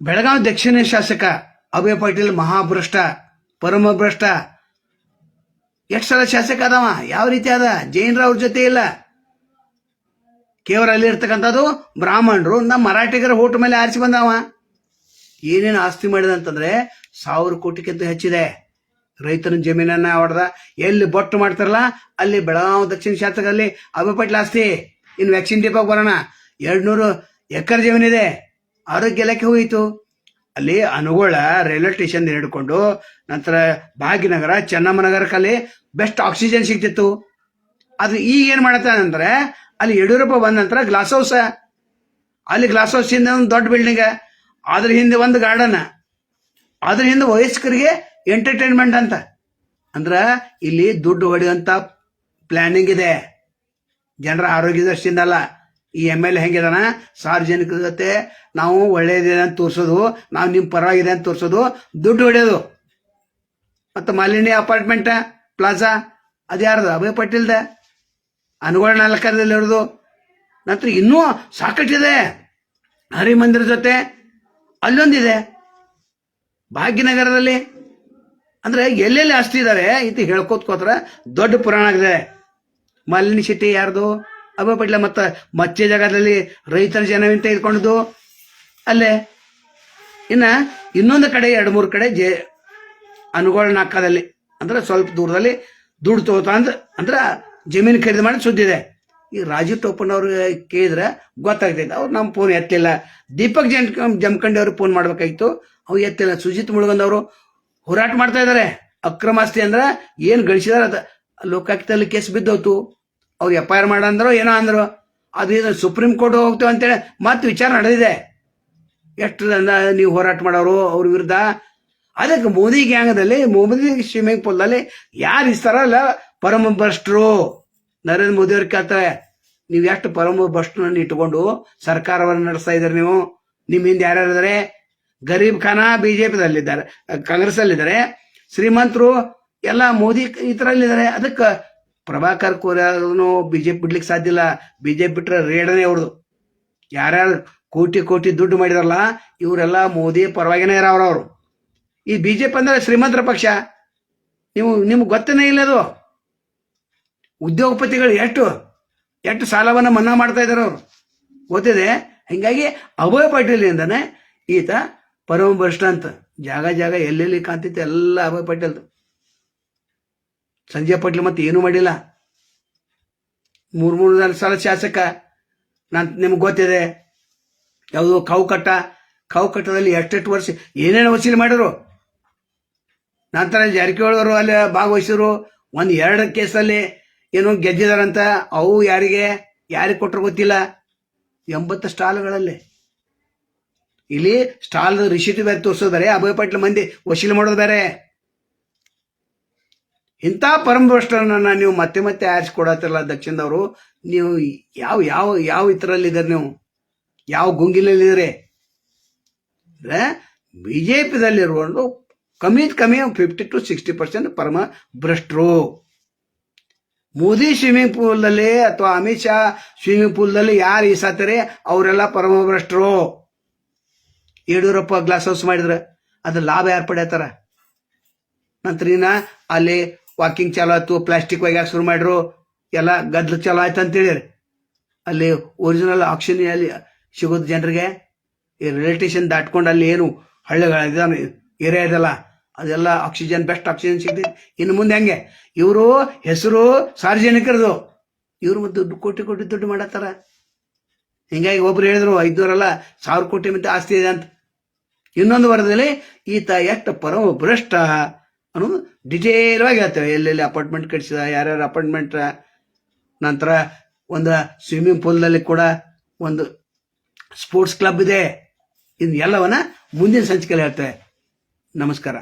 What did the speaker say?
ಬೆಳಗಾವಿ ದಕ್ಷಿಣ ಶಾಸಕ ಅಭಯ ಪಾಟೀಲ್ ಮಹಾಭ್ರಷ್ಟ, ಪರಮಭ್ರಷ್ಟ. ಎಷ್ಟು ಸಲ ಶಾಸಕ ಅದಾವ, ಯಾವ ರೀತಿ ಅದ, ಜೈನರ ಅವ್ರ ಜೊತೆ ಇಲ್ಲ. ಕೇವಲ ಅಲ್ಲಿ ಇರ್ತಕ್ಕಂಥದ್ದು ಬ್ರಾಹ್ಮಣರು, ನಮ್ಮ ಮರಾಠಿಗರ ಓಟ್ ಮೇಲೆ ಆರಿಸಿ ಬಂದವ. ಏನೇನು ಆಸ್ತಿ ಮಾಡಿದ ಅಂತಂದ್ರೆ 1000 ಕೋಟಿಗಿಂತ ಹೆಚ್ಚಿದೆ. ರೈತನ ಜಮೀನನ್ನ ಹೊಡೆದ, ಎಲ್ಲಿ ಬೊಟ್ಟು ಮಾಡ್ತಾರಲ್ಲ ಅಲ್ಲಿ ಬೆಳಗಾವಿ ದಕ್ಷಿಣ ಶಾಸಕರಲ್ಲಿ ಅಭಯ ಪಾಟೀಲ್ ಆಸ್ತಿ. ಇನ್ನು ವ್ಯಾಕ್ಸಿನ್ ಡಿಪೋಗೆ ಬರೋಣ, 200 ಎಕರೆ ಜಮೀನಿದೆ. ಆರೋಗ್ಯ ಇಲಾಖೆ ಹೋಯಿತು. ಅಲ್ಲಿ ಅನುಗೋಳ ರೈಲ್ವೆ ಸ್ಟೇಷನ್ ಹಿಡ್ಕೊಂಡು ನಂತರ ಭಾಗ್ಯನಗರ, ಚೆನ್ನಮ್ಮನಗರಕ್ಕಲ್ಲಿ ಬೆಸ್ಟ್ ಆಕ್ಸಿಜನ್ ಸಿಗ್ತಿತ್ತು. ಅದು ಈಗ ಏನ್ ಮಾಡತ್ತಾನಂದ್ರೆ, ಅಲ್ಲಿ ಯಡಿಯೂರಪ್ಪ ಬಂದ ನಂತರ ಗ್ಲಾಸ್ ಹೌಸ್, ಅಲ್ಲಿ ಗ್ಲಾಸ್ ಹೌಸ್ ಹಿಂದೆ ಒಂದು ದೊಡ್ಡ ಬಿಲ್ಡಿಂಗ್, ಅದ್ರ ಹಿಂದೆ ಒಂದು ಗಾರ್ಡನ್, ಅದ್ರ ಹಿಂದೆ ವಯಸ್ಕರಿಗೆ ಎಂಟರ್ಟೈನ್ಮೆಂಟ್ ಅಂತ. ಅಂದ್ರ ಇಲ್ಲಿ ದುಡ್ಡು ಹೊಡೆಯುವಂತ ಪ್ಲಾನಿಂಗ್ ಇದೆ. ಜನರ ಆರೋಗ್ಯ ದೃಷ್ಟಿಯಿಂದ ಅಲ್ಲ. ಈ MLA ಹೆಂಗಿದಾನ, ಸಾರ್ವಜನಿಕರ ಜೊತೆ ನಾವು ಒಳ್ಳೇದಿದೆ ಅಂತ ತೋರಿಸೋದು, ನಾವು ನಿಮ್ಮ ಪರವಾಗಿದೆ ಅಂತ ತೋರಿಸೋದು, ದುಡ್ಡು ಹೊಡೆಯೋದು. ಮತ್ತು ಮಾಲಿನಿ ಅಪಾರ್ಟ್ಮೆಂಟ್ ಪ್ಲಾಜಾ ಅದ್ಯಾರ್ದು, ಅಭಯ ಪಾಟೀಲ್ದ. ಅನುಗೋಳ 4 ಇರೋದು. ನಂತರ ಇನ್ನೂ ಸಾಕಷ್ಟಿದೆ. ಹರಿಮಂದಿರ ಜೊತೆ ಅಲ್ಲೊಂದಿದೆ, ಭಾಗ್ಯನಗರದಲ್ಲಿ. ಅಂದ್ರೆ ಎಲ್ಲೆಲ್ಲಿ ಆಸ್ತಿ ಇದಾವೆ ಇದು ಹೇಳ್ಕೋತ್ಕೋತ್ರ ದೊಡ್ಡ ಪುರಾಣ ಆಗಿದೆ. ಮಾಲಿನಿ ಸಿಟಿ ಯಾರ್ದು, ಅಭಯ ಪಾಟೀಲ. ಮತ್ತು ಮಚ್ಚೆ ಜಾಗದಲ್ಲಿ ರೈತರ ಜನವಿಂತ ಇದ್ಕೊಂಡದ್ದು ಅಲ್ಲೇ. ಇನ್ನೊಂದು ಕಡೆ 2-3 ಕಡೆ ಅನುಗೋಳ ನಾಕದಲ್ಲಿ, ಅಂದ್ರೆ ಸ್ವಲ್ಪ ದೂರದಲ್ಲಿ ದುಡ್ಡು ತಗೋತ ಅಂದ್ರೆ ಜಮೀನು ಖರೀದಿ ಮಾಡಿ ಸುದ್ದಿದೆ. ಈ ರಾಜೀವ್ ಟೋಪನ್ ಅವ್ರು ಕೇಳಿದ್ರೆ ಗೊತ್ತಾಗ್ತೈತೆ. ಅವ್ರು ನಮ್ಮ ಫೋನ್ ಎತ್ತಿಲ್ಲ. ದೀಪಕ್ ಜಮಖಂಡಿ ಅವ್ರಿಗೆ ಫೋನ್ ಮಾಡ್ಬೇಕಾಗಿತ್ತು, ಅವ್ರು ಎತ್ತಿಲ್ಲ. ಸುಜಿತ್ ಮುಳುಗಂದ್ ಅವರು ಹೋರಾಟ ಮಾಡ್ತಾ ಇದಾರೆ. ಅಕ್ರಮ ಆಸ್ತಿ ಅಂದ್ರೆ ಏನ್ ಗಳಿಸಿದಾರೆ ಅದ ಲೋಕಾಯುಕ್ತದಲ್ಲಿ ಕೇಸ್ ಬಿದ್ದೋತು. ಅವ್ರು FIR ಮಾಡಂದ್ರು, ಏನೋ ಅಂದ್ರು. ಅದು ಸುಪ್ರೀಂ ಕೋರ್ಟ್ ಹೋಗ್ತೇವೆ ಅಂತೇಳಿ ಮತ್ತೆ ವಿಚಾರ ನಡೆದಿದೆ. ಎಷ್ಟು ನೀವು ಹೋರಾಟ ಮಾಡೋರು ಅವ್ರ ವಿರುದ್ಧ. ಅದಕ್ಕೆ ಮೋದಿ ಗ್ಯಾಂಗದಲ್ಲಿ, ಮೋದಿ ಸ್ವಿಮ್ಮಿಂಗ್ ಪೂಲ್ದಲ್ಲಿ ಯಾರು ಇರ್ತಾರಲ್ಲ ಪರಮ ಭ್ರಷ್ಟರು. ನರೇಂದ್ರ ಮೋದಿ ಅವ್ರಿಗೆ ಕೇಳ್ತಾರೆ, ನೀವು ಎಷ್ಟು ಪರಮ ಭ್ರಷ್ಟರನ್ನು ಇಟ್ಕೊಂಡು ಸರ್ಕಾರವನ್ನು ನಡೆಸ್ತಾ ಇದ್ದಾರೆ ನೀವು? ನಿಮ್ ಹಿಂದೆ ಯಾರ್ಯಾರಿದ್ದಾರೆ? ಗರೀಬ್ ಖಾನ BJPದಲ್ಲಿದ್ದಾರೆ, ಕಾಂಗ್ರೆಸ್ ಅಲ್ಲಿದ್ದಾರೆ. ಶ್ರೀಮಂತರು ಎಲ್ಲ ಮೋದಿ ಇದರಲ್ಲಿದ್ದಾರೆ. ಅದಕ್ಕೆ ಪ್ರಭಾಕರ್ ಕೋರ್ಯಾನು BJP ಬಿಡ್ಲಿಕ್ಕೆ ಸಾಧ್ಯ ಇಲ್ಲ. BJP ಬಿಟ್ರೆ ರೇಡನೇ ಅವ್ರದ್ದು. ಯಾರ್ಯಾರು ಕೋಟಿ ದುಡ್ಡು ಮಾಡಿದಾರಲ್ಲ ಇವರೆಲ್ಲ ಮೋದಿ ಪರವಾಗಿನೇ ಇರೋರು. ಈ BJP ಅಂದ್ರೆ ಶ್ರೀಮಂತರ ಪಕ್ಷ. ನಿಮ್ಗೆ ಗೊತ್ತೇನೇ ಇಲ್ಲ ಅದು. ಉದ್ಯೋಗಪತಿಗಳು ಎಷ್ಟು ಸಾಲವನ್ನು ಮನ್ನಾ ಮಾಡ್ತಾ ಇದಾರೆ ಅವರು, ಗೊತ್ತಿದೆ. ಹಿಂಗಾಗಿ ಅಭಯ ಪಾಟೀಲಿಂದಾನೆ ಈತ ಪರಮ ಭ್ರಷ್ಟ ಅಂತ. ಜಾಗ ಎಲ್ಲೆಲ್ಲಿ ಕಾಂತಿತ್ತು ಎಲ್ಲ ಅಭಯ ಪಾಟೀಲ್ದು. ಸಂಜಯ್ ಪಾಟೀಲ್ ಮತ್ತೆ ಏನೂ ಮಾಡಿಲ್ಲ. 3-4 ಸಲ ಶಾಸಕ. ನಿಮ್ಗೆ ಗೊತ್ತಿದೆ ಯಾವುದು ಕೌಕಟ್ಟದಲ್ಲಿ ಎಷ್ಟೆಷ್ಟು ವರ್ಷ ಏನೇನು ವಸೂಲಿ ಮಾಡಿದ್ರು. ನಂತರ ಜಾರಕಿಹೊಳಿ ಅವರು ಅಲ್ಲಿ ಭಾಗವಹಿಸಿದ್ರು. 1-2 ಕೇಸಲ್ಲಿ ಏನೋ ಗೆದ್ದಿದಾರಂತ. ಅವು ಯಾರಿಗೆ ಕೊಟ್ಟರು ಗೊತ್ತಿಲ್ಲ. 80 ಸ್ಟಾಲ್ಗಳಲ್ಲಿ. ಇಲ್ಲಿ ಸ್ಟಾಲ್ ರಿಸಿಟ್ ಬೇರೆ ತೋರಿಸೋದು ಬೇರೆ, ಅಭಯ ಪಾಟೀಲ್ ಮಂದಿ ವಸೂಲಿ ಮಾಡೋದು ಬೇರೆ. ಇಂಥ ಪರಮಭ್ರಷ್ಟರನ್ನ ನೀವು ಮತ್ತೆ ಆರಿಸ್ಕೊಡತ್ತಿಲ್ಲ ದಕ್ಷಿಣದವರು. ನೀವು ಯಾವ ಇತರಲ್ಲಿದ್ದಾರೆ, ನೀವು ಯಾವ ಗುಂಗಿಲಲ್ಲಿದ್ದಾರೆ ಅಂದ್ರೆ BJPದಲ್ಲಿರುವುದು ಕಮ್ಮಿ 50 to 60% ಪರಮ ಭ್ರಷ್ಟರು. ಮೋದಿ ಸ್ವಿಮ್ಮಿಂಗ್ ಪೂಲ್ದಲ್ಲಿ ಅಥವಾ ಅಮಿತ್ ಶಾ ಸ್ವಿಮ್ಮಿಂಗ್ ಪೂಲ್ದಲ್ಲಿ ಯಾರು ಈಸಾತಾರೆ ಅವರೆಲ್ಲ ಪರಮ ಭ್ರಷ್ಟರು. ಯಡಿಯೂರಪ್ಪ ಗ್ಲಾಸ್ ಹೌಸ್ ಮಾಡಿದ್ರೆ ಅದ್ರ ಲಾಭ ಯಾರು ಪಡೆಯತ್ತಾರ? ನಂತರ ಅಲ್ಲಿ ವಾಕಿಂಗ್ ಚಾಲೋ ಆಯ್ತು, ಪ್ಲಾಸ್ಟಿಕ್ ಒಯ್ಯಾಕ ಶುರು ಮಾಡ್ರು, ಎಲ್ಲ ಗದ್ಲು ಚಾಲೋ ಆಯ್ತು ಅಂತೇಳಿ ಅಲ್ಲಿ ಒರಿಜಿನಲ್ ಆಕ್ಸಿಜನ್ ಅಲ್ಲಿ ಸಿಗೋದು ಜನರಿಗೆ. ಈ ರೈಲ್ವೆ ಸ್ಟೇಷನ್ ದಾಟ್ಕೊಂಡು ಅಲ್ಲಿ ಏನು ಹಳ್ಳಿಗಳ ಏರಿಯಾ ಇದೆಲ್ಲ ಅದೆಲ್ಲ ಆಕ್ಸಿಜನ್, ಬೆಸ್ಟ್ ಆಕ್ಸಿಜನ್ ಸಿಗ್ತೈತಿ. ಇನ್ನು ಮುಂದೆ ಹಂಗೆ ಇವರು ಹೆಸರು ಸಾರ್ವಜನಿಕರದು, ಇವ್ರು ಮತ್ತೆ ಕೋಟಿ ದುಡ್ಡು ಮಾಡತ್ತಾರ. ಹಿಂಗಾಗಿ ಒಬ್ರು ಹೇಳಿದ್ರು 500 ಅಲ್ಲ 1000 ಕೋಟಿ ಮತ್ತೆ ಆಸ್ತಿ ಇದೆ ಅಂತ. ಇನ್ನೊಂದು ವರದಲ್ಲಿ ಈತ ಎಷ್ಟು ಪರಮ ಭ್ರಷ್ಟ ಅನ್ನೋದು ಡಿಟೇಲ್ ಆಗಿ ಹೇಳ್ತೇವೆ. ಎಲ್ಲೆಲ್ಲಿ ಅಪಾರ್ಟ್ಮೆಂಟ್ ಕಟ್ಟಿಸಿದ, ಯಾರ್ಯಾರು ಅಪಾರ್ಟ್ಮೆಂಟ್. ನಂತರ ಒಂದು ಸ್ವಿಮ್ಮಿಂಗ್ ಪೂಲ್ನಲ್ಲಿ ಕೂಡ ಒಂದು ಸ್ಪೋರ್ಟ್ಸ್ ಕ್ಲಬ್ ಇದೆ. ಇದು ಎಲ್ಲವನ್ನ ಮುಂದಿನ ಸಂಚಿಕೆಯಲ್ಲಿ ಹೇಳ್ತೇವೆ. ನಮಸ್ಕಾರ.